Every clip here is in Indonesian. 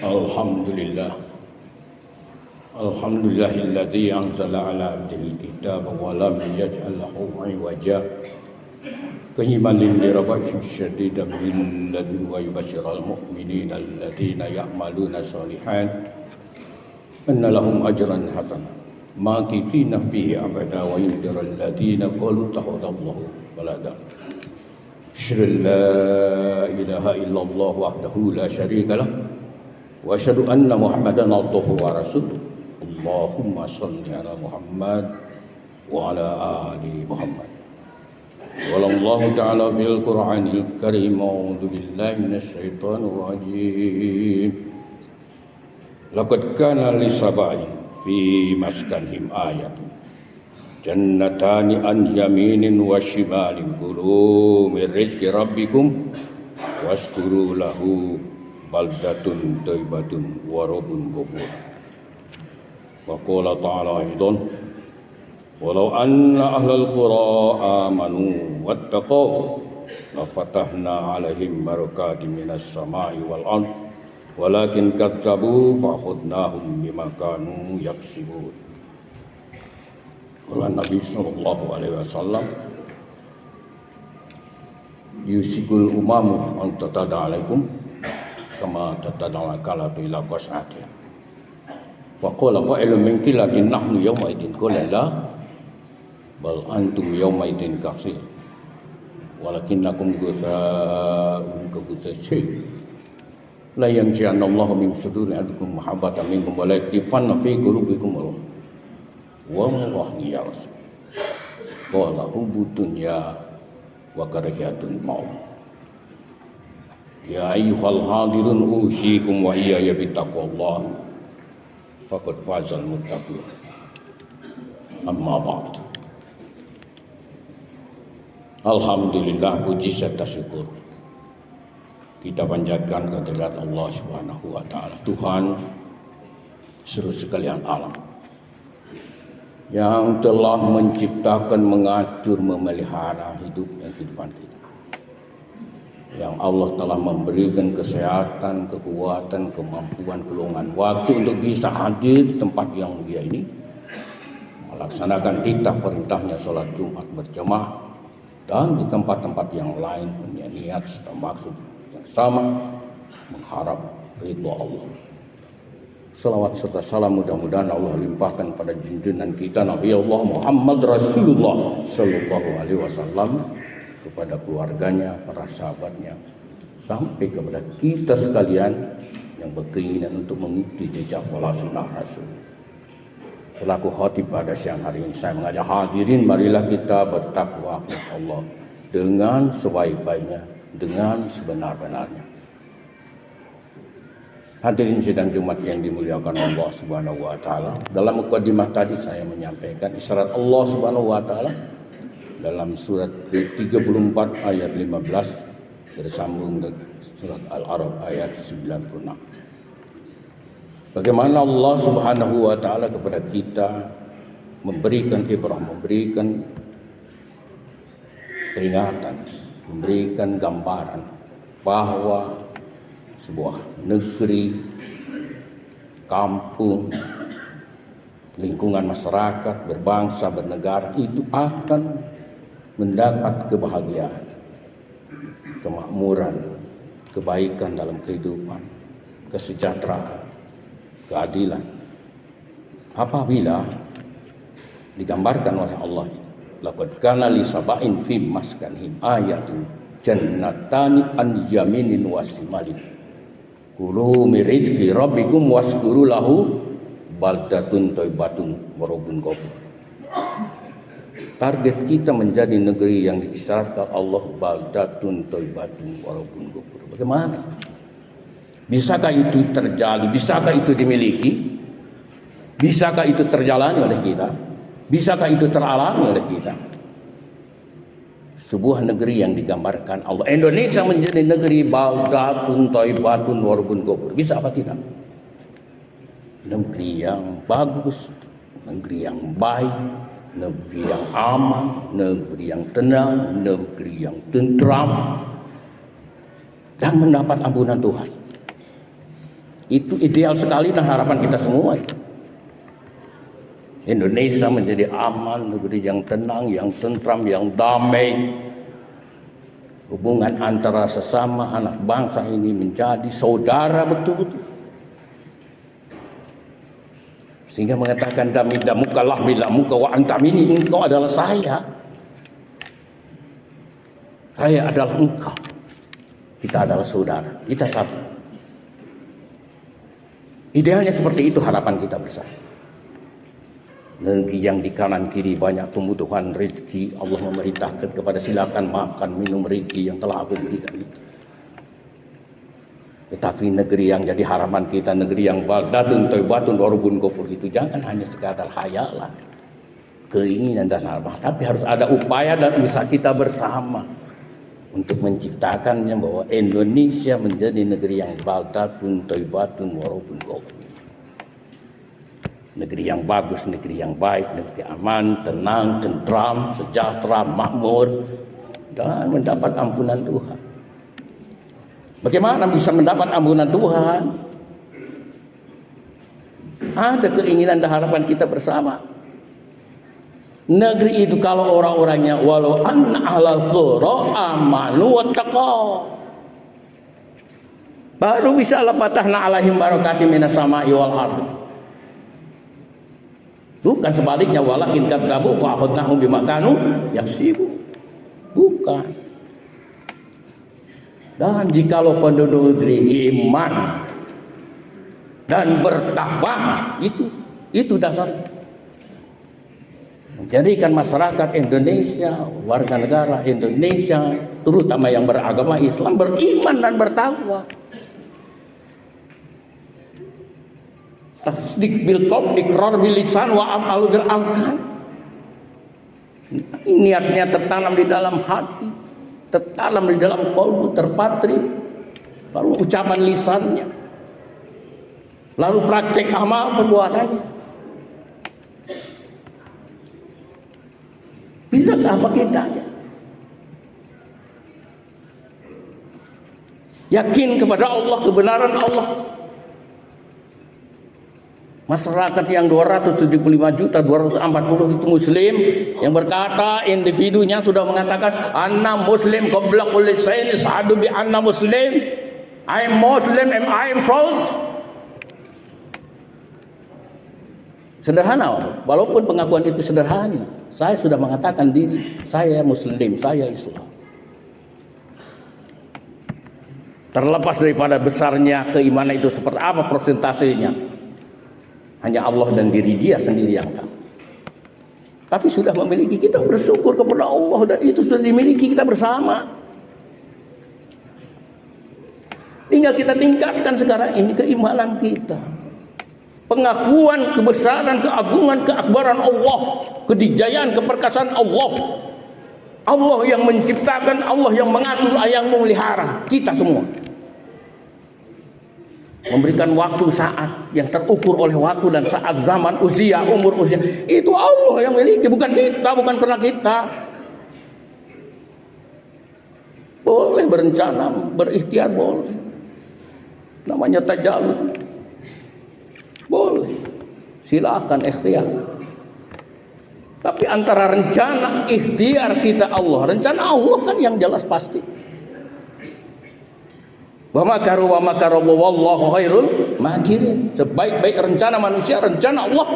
Alhamdulillah. Alhamdulillahilladzi anzala ala abdil kitab wa lam yaj'al lahu 'iwaja. Qayiman li rabbihi syadidan min ladun wa yubashshiral mu'minina alladzina ya'maluna shalihat anna lahum ajran hasanan makithina fihi abada wa yundiral ladzina qalu takhadallahu walada. Asyhadu an la ilaha illallah wahdahu la syarika lah wa asyhadu anna Muhammadan abduhu wa rasuluh. Allahumma shalli ala Muhammad wa ala ali Muhammad. Wallahu ta'ala fil Qur'anil Karim. A'udzu billahi minasy syaithanir rajim. Laqad kana lisaba'in fi maskanihim ayatun jannatani an yaminin wa shimalin kulu min rizqi rabbikum waskuru lahu baldatun thayyibatun wa rabbun ghafur. Wa qala ta'ala aidan walau anna ahlal qura amanu wattaqau la fatahna 'alaihim barakatin minas sama'i wal ard walakin kadzabu fa akhadnahum bima kanu yaksibun. Qala Nabi sallallahu alaihi wasallam yusikul umamu an tatada alaikum kama tatada kalatu ila qas'ati. Faqala qailun min qillatin nahnu yawma idin qala la bal antum yawma idin katsir walakinnakum ghusaa'un kabutsasyai la yanzi'anallahu min suduri ahadikum mahabbatan minkum wa la yaktifanna fi qulubikum wallahi ya rasul qala hubbud dunya wa karahiyatul maut. Ya ayyuhal hadirun usikum wa iyaya bittaqwallah faqad fazal muttaqin. Amma ba'd. Alhamdulillah, puji serta syukur kita panjatkan kehadirat Allah Subhanahu wa taala, Tuhan seluruh sekalian alam, yang telah menciptakan, mengatur, memelihara hidup dan kehidupan kita. Yang Allah telah memberikan kesehatan, kekuatan, kemampuan, kelonggan waktu untuk bisa hadir di tempat yang mulia ini, melaksanakan titah perintahnya sholat Jumat berjamaah, dan di tempat-tempat yang lain punya niat serta maksud yang sama, mengharap ridho Allah. Salawat serta salam mudah-mudahan Allah limpahkan pada junjungan kita Nabi Allah Muhammad Rasulullah sallallahu alaihi wasallam, kepada keluarganya, para sahabatnya, sampai kepada kita sekalian yang berkeinginan untuk mengikuti jejak wala sunnah Rasul. Selaku khatib pada siang hari ini, saya mengajak hadirin, marilah kita bertakwa kepada Allah dengan sebaik-baiknya, dengan sebenar-benarnya. Hadirin sidang Jumat yang dimuliakan Allah Subhanahu wa taala, dalam mukadimah tadi saya menyampaikan isyarat Allah Subhanahu wa taala dalam surat 34 ayat 15 bersambung dengan surat Al-A'raf ayat 96. Bagaimana Allah Subhanahu wa taala kepada kita memberikan ibrah, memberikan peringatan, memberikan gambaran bahwa sebuah negeri, kampung, lingkungan masyarakat, berbangsa, bernegara itu akan mendapat kebahagiaan, kemakmuran, kebaikan dalam kehidupan, kesejahteraan, keadilan, apabila digambarkan oleh Allah, laqad kana li saba'in fi maskanihim ayatun jannatani an yaminin wa shimalin kulu min rizqi rabbikum waskuru lahu baldatun thayyibatun wa rabbun ghafur. Target kita menjadi negeri yang diisyaratkan Allah, baldatun thayyibatun wa rabbun ghafur. Bagaimana? Bisakah itu terjadi? Bisakah itu dimiliki? Bisakah itu terjalani oleh kita? Bisakah itu teralami oleh kita? Sebuah negeri yang digambarkan Allah, Indonesia menjadi negeri baldatun thayyibatun wa rabbun ghafur. Bisa apa tidak? Negeri yang bagus, negeri yang baik, negeri yang aman, negeri yang tenang, negeri yang tentram, dan mendapat ampunan Tuhan. Itu ideal sekali dan harapan kita semua itu. Indonesia menjadi aman, negeri yang tenang, yang tentram, yang damai. Hubungan antara sesama anak bangsa ini menjadi saudara betul-betul. Sehingga mengatakan dami damuka lahmi lamuka wa antam, ini engkau adalah saya adalah engkau, kita adalah saudara, kita satu. Idealnya seperti itu harapan kita bersama. Negeri yang di kanan kiri banyak tumbuhan rezeki, Allah memerintahkan kepada silakan makan minum rezeki yang telah aku berikan itu. Tetapi negeri yang jadi harapan kita, negeri yang baldatun thayyibatun wa rabbun ghafur, itu jangan hanya sekadar hayalan, keinginan dan harapan, tapi harus ada upaya dan usaha kita bersama untuk menciptakannya, bahwa Indonesia menjadi negeri yang baldatun thayyibatun wa rabbun ghafur. Negeri yang bagus, negeri yang baik, negeri aman, tenang, tentram, sejahtera, makmur, dan mendapat ampunan Tuhan. Bagaimana bisa mendapat ampunan Tuhan? Ada keinginan dan harapan kita bersama. Negeri itu kalau orang-orangnya walau anna ahlal qura amanu wattaqaw, baru bisa la fatahna alaihim barakatim minas sama'i wal ardh. Bukan sebaliknya, walakin kadzabu fa akhadnahum bima kanu yaksibu. Bukan. Dan jikalau penduduk negeri iman dan bertakwa, itu dasar. Menjadikan masyarakat Indonesia, warga negara Indonesia, terutama yang beragama Islam, beriman dan bertakwa. Tasdik bil qaul, iqrar bil lisan, wa af'alu bil arkan. Niatnya tertanam di dalam hati, tertanam di dalam qalbu, terpatri, lalu ucapan lisannya, lalu praktek amal perbuatannya. Bisakah apa kita yakin kepada Allah, kebenaran Allah? Masyarakat yang 275.240 itu muslim, yang berkata individunya sudah mengatakan anna muslim qabla kulli shay'in sa'adu bi anna muslim, I am Muslim and I am proud. Sederhana, walaupun pengakuan itu sederhana. Saya sudah mengatakan diri saya muslim, saya Islam. Terlepas daripada besarnya keimanan itu seperti apa persentasenya, hanya Allah dan diri dia sendiri yang tahu. Tapi sudah memiliki, kita bersyukur kepada Allah, dan itu sudah dimiliki kita bersama. Tinggal kita tingkatkan sekarang ini keimanan kita. Pengakuan kebesaran, keagungan, keakbaran Allah, kedijayaan, keperkasaan Allah. Allah yang menciptakan, Allah yang mengatur, yang memelihara kita semua. Memberikan waktu saat yang terukur oleh waktu dan saat, zaman, usia, umur, usia. Itu Allah yang miliki, bukan kita, bukan karena kita. Boleh berencana, berikhtiar, boleh. Namanya tajalud. Boleh. Silakan ikhtiar. Tapi antara rencana, ikhtiar kita Allah. Rencana Allah kan yang jelas pasti. Wa makaru wa makarabu wallahu khairul makirin. Sebaik-baik rencana manusia, rencana Allah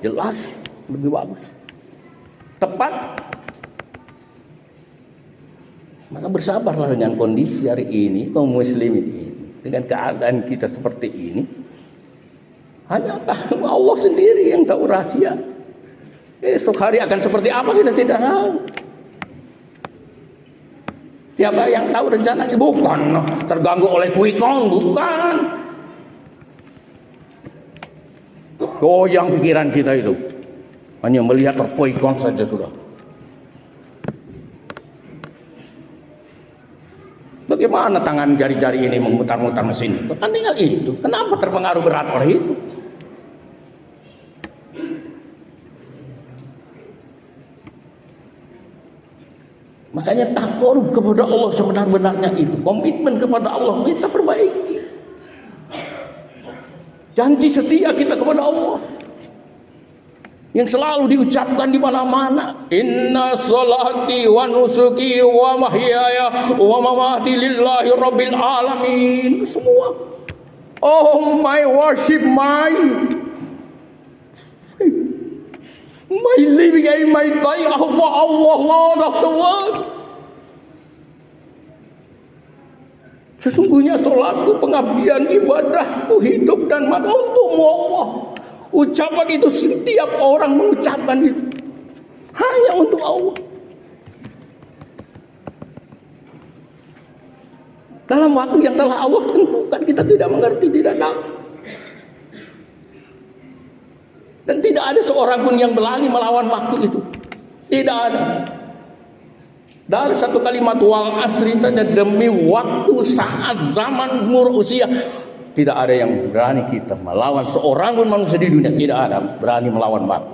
jelas lebih bagus, tepat. Maka bersabarlah dengan kondisi hari ini kaum muslimin ini, dengan keadaan kita seperti ini. Hanya Allah sendiri yang tahu rahasia. Esok hari akan seperti apa kita tidak tahu. Siapa yang tahu rencananya? Bukan terganggu oleh quick count, bukan. Goyang pikiran kita itu, hanya melihat quick count saja sudah. Bagaimana tangan jari-jari ini memutar-mutar mesin? Kan tinggal itu. Kenapa terpengaruh berat oleh itu? Makanya takarub kepada Allah sebenar-benarnya itu, komitmen kepada Allah kita perbaiki. Janji setia kita kepada Allah yang selalu diucapkan di mana-mana. Inna salati wa nusuki wa mahyaya wa mamati lillahi rabbil alamin. Semua. Oh, my worship, my living and my dying are for Allah, Lord of the world. Sesungguhnya salatku, pengabdian, ibadahku, hidup dan mati untukmu Allah. Ucapan itu setiap orang mengucapkan itu hanya untuk Allah. Dalam waktu yang telah Allah tentukan, kita tidak mengerti, tidak tahu. Dan tidak ada seorang pun yang berani melawan waktu itu. Tidak ada. Dari satu kalimat wal asri saja, demi waktu, saat, zaman, umur, usia, tidak ada yang berani kita melawan seorang pun manusia di dunia. Tidak ada berani melawan waktu.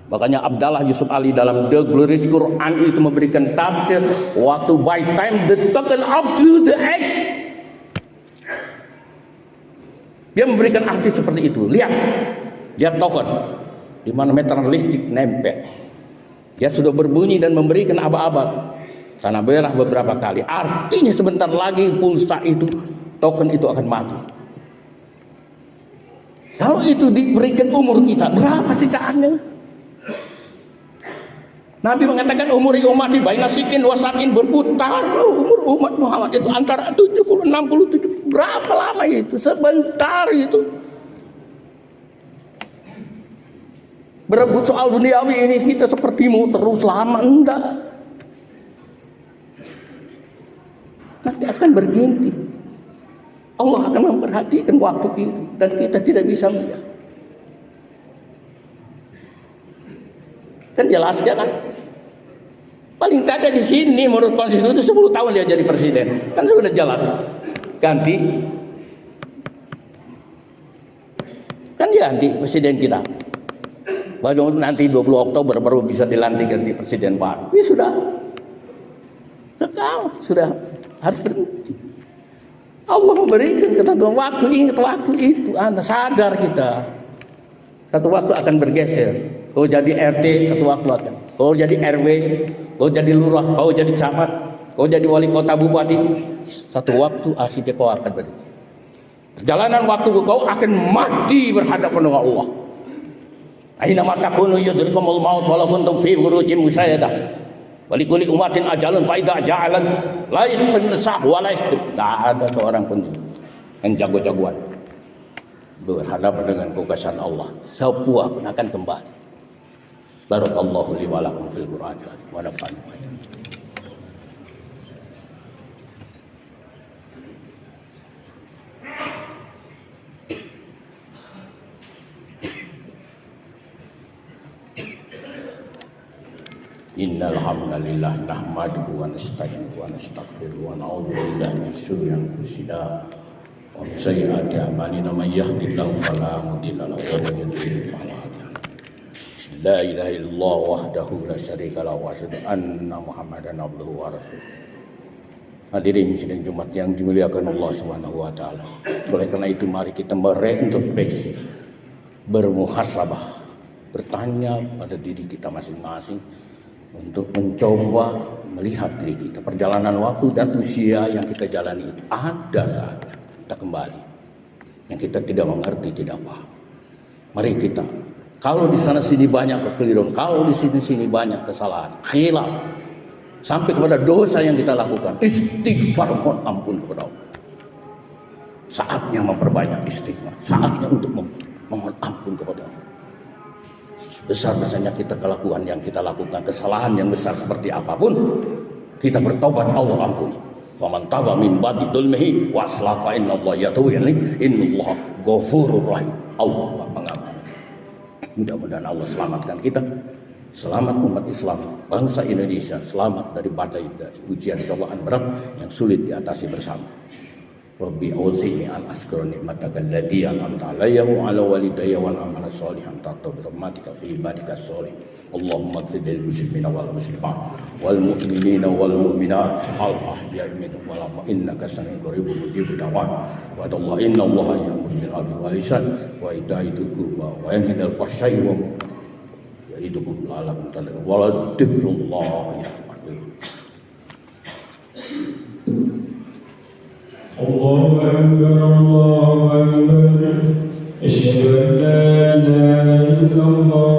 Makanya Abdallah Yusuf Ali dalam The Glorious Quran itu memberikan tafsir waktu by time the token up to the X. Dia memberikan arti seperti itu. Lihat token di mana meteran listrik nempel. Dia sudah berbunyi dan memberikan aba-aba tanah merah beberapa kali. Artinya sebentar lagi pulsa itu, token itu akan mati. Kalau itu diberikan umur kita, berapa sih saatnya? Nabi mengatakan umur umat di baina sikin wasakin, berputar umur umat Muhammad itu antara 70 60 70. Berapa lama itu? Sebentar itu. Berebut soal duniawi ini kita seperti mau terus lama, enggak. Nanti akan berganti. Allah akan memperhatikan waktu itu dan kita tidak bisa melihat. Kan jelas kan? Paling tidak di sini menurut konstitusi 10 tahun dia jadi presiden. Kan sudah jelas. Ganti. Kan ganti presiden kita. Baru nanti 20 Oktober baru bisa dilantik ganti presiden baru. Ini sudah kalah, sudah harus berhenti. Allah memberikan ketentuan waktu, ingat waktu itu. Anda sadar kita. Satu waktu akan bergeser. Kau jadi RT, satu waktu akan. Kau jadi RW, kau jadi lurah, kau jadi camat, kau jadi wali kota, bupati. Satu waktu akhirnya kau akan berhenti. Perjalanan waktu kau akan mati berhadapan dengan Allah. Aina ma takunu yudrikumul maut walau kuntum fi burujin musayyadah. Walikulli umatin ajalun fa idza ja'alan la yastansah wa la yastib. Tak ada seorang pun yang jago-jagoan berhadapan dengan kekuasaan Allah. Semua pun akan kembali. Barakallahu li wa lakum fil Qur'anil azim wa nafa'ani. Innal hamdalillah nahmaduhu wa nasta'inuhu wa nastaghfiruhu wa na'udzu billahi min syururi anfusina wa min sayyiati a'malina may yahdihillahu fala mudilla lahu wa may yudlil fala hadiya lahu. La ilaha illallah wahdahu la syarika lahu wa asyhadu anna Muhammadan abduhu wa rasuluh. Hadirin sidang Jumat yang dimuliakan Allah Subhanahu wa taala. Oleh karena itu mari kita bereintrospeksi, bermuhasabah, bertanya pada diri kita masing-masing untuk mencoba melihat diri kita. Perjalanan waktu dan usia yang kita jalani itu ada saatnya kita kembali. Yang kita tidak mengerti, tidak paham. Mari kita, kalau di sana sini banyak kekeliruan, kalau di sini banyak kesalahan, khilaf, sampai kepada dosa yang kita lakukan, istighfar, mohon ampun kepada Allah. Saatnya memperbanyak istighfar, saatnya untuk memohon ampun kepada Allah. Besar-besarnya kita kelakuan yang kita lakukan, kesalahan yang besar seperti apapun, kita bertobat, Allah ampuni. Faman taba min ba'di dzulmihi wa aslaha fa innallaha yatubu ilaihi innallaha ghafurur rahim. Allah pengampun. Mudah-mudahan Allah selamatkan kita, selamat umat Islam, bangsa Indonesia, selamat dari badai, dari ujian cobaan berat yang sulit diatasi bersama. Rabbi awzi'ni an askura ni'mataka allati an'amta alayya wa ala walidayya wal amala sholihan tarda bi rahmatika fi ibadika sholih. Allahumma ighfir lil muslimina wal muslimat wal mu'minina wal mu'minat al ahya'i minhum wal amwat innaka sami'un qaribun mujibud da'wat. Wa Allah inna Allaha ya'muru bil 'adli wal ihsan wa ita'i dzil qurba wa yanha 'anil fahsya'i wa ya'idukum la'allakum tattaqun. Wa la dzikrullahi akbar. الله أكبر الله أكبر أشهد أن لا إله إلا الله